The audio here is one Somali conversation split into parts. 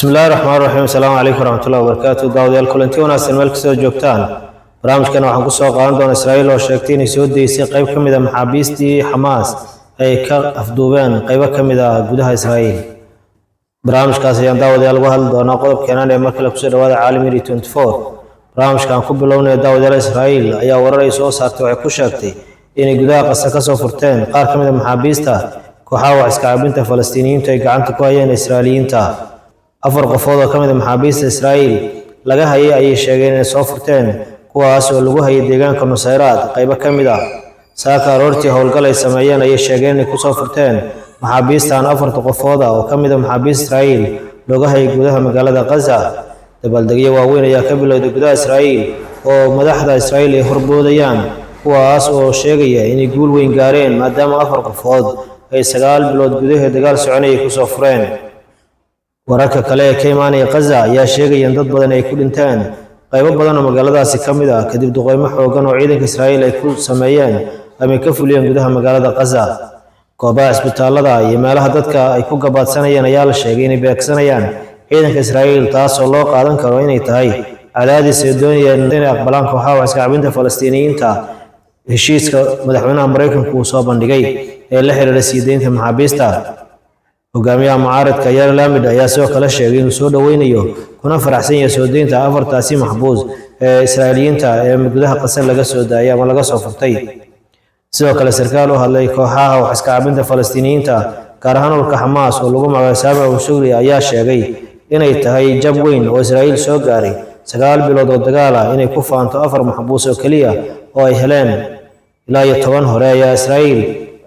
بسم الله الرحمن الرحيم. السلام عليكم ورحمة الله وبركاته. داوديال كلنتي وناسن مeel kasoo joogtaan barnaamijkan waxaan ku soo qaadan doonaa Israa'iil oo sheegtay inay soo deysay qayb ka mid ah maxaabiistii Hamas ay ka afduubeen qayb ka mid ah gudaha Israa'iil. barnaamijkaas ayaan daawadayaal uga hadli doonaa qodobkeenan ee markale ku soo dhawaada Caalami 24. barnaamijkan ku bilownay daawadayaal Israa'iil ayaa warar ay soo saartay waxay ku sheegtay inay gudaha qasa ka soo furteen qaar ka mid ah maxaabiista kooxaha wax iska caabinta Falastiiniyiinta ay gacanta ku hayeen Israa'iiliyiinta. afar qofood oo ka mid ah maxaabiista Israa'iil laga hayay ayay sheegeen inay soo furteen kuwaas oo lagu hayay deegaanka Nusayraad qayb ka mid ah saaka aroortii howlgal ay sameeyeen ayay sheegeen inay ku soo furteen maxaabiistan afarta qofood oo ka mid ah maxaabiista Israa'iil looga hayay gudaha magaalada Gaza. dabaaldegyo waaweyn ayaa ka bilowday gudaha Israa'iil oo madaxda Israa'iil ay horboodayaan kuwaas oo sheegaya inay guul weyn gaareen maadaama afar qofood ay 9 bilood gudaheed dagaal soconayay ku soo fureen. wararka kale ee ka imaanaya Gaza ayaa sheegaya in dad badan ay ku dhinteen qaybo badan oo magaaladaasi ka mid ah kadib duqeymo xooggan oo ciidanka Israa'iil ay ku sameeyeen ama ka fuliyeen gudaha magaalada Gaza. goobaha isbitaalada iyo meelaha dadka ay ku gabaadsanayeen ayaa la sheegay inay beegsanayaan ciidanka Israa'iil taas oo loo qaadan karo inay tahay cadaadis ay doonayeen inay aqbalaan kooxaha wax iska caabinta Falastiiniyiinta heshiiska madaxweynaha Mareykanka uu soo bandhigay ee la xiriira sii deynta maxaabiista. hogaamiyaha mucaaradka Yair Lapid ayaa sidoo kale sheegay inuu soo dhaweynayo kuna faraxsan yahay soo deynta afartaasi maxbuus ee Israa'iiliyiinta ee gudaha Gaza laga soo daayay ama laga soo furtay. sidoo kale sarkaal u hadlay kooxaha wax iska caabinta Falastiiniyiinta gaar ahaan ururka Hamas oo lagu magacaabo Sami Abu Shugri ayaa sheegay inay tahay jab weyn oo Israa'iil soo gaaray 9 bilood oo dagaal ah inay ku faanto afar maxbuus oo kaliya oo ay heleen ilaa 10 hore ayaa Israa'iil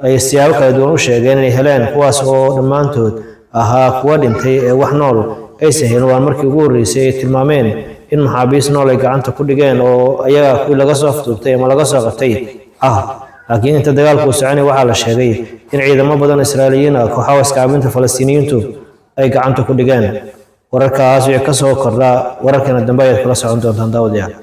ay siyaabo kala duwan u sheegeen inay heleen kuwaas oo dhammaantood ahaa kuwa dhintay ee wax nool aysan helin. waa markii ugu horreysay ay tilmaameen in maxaabiis nool ay gacanta ku dhigeen oo ayaga kuwii laga soo afduubtay ama laga soo qabtay laakiin inta dagaalku soconay waxaa la sheegay in ciidamo badan Israa'iiliyiin ah kooxaha iska caabinta Falastiiniyiintu ay gacanta ku dhigeen. wararkaas wixii ka soo kordha wararkana dambe ayaad kula socon doontaan daawadayaal.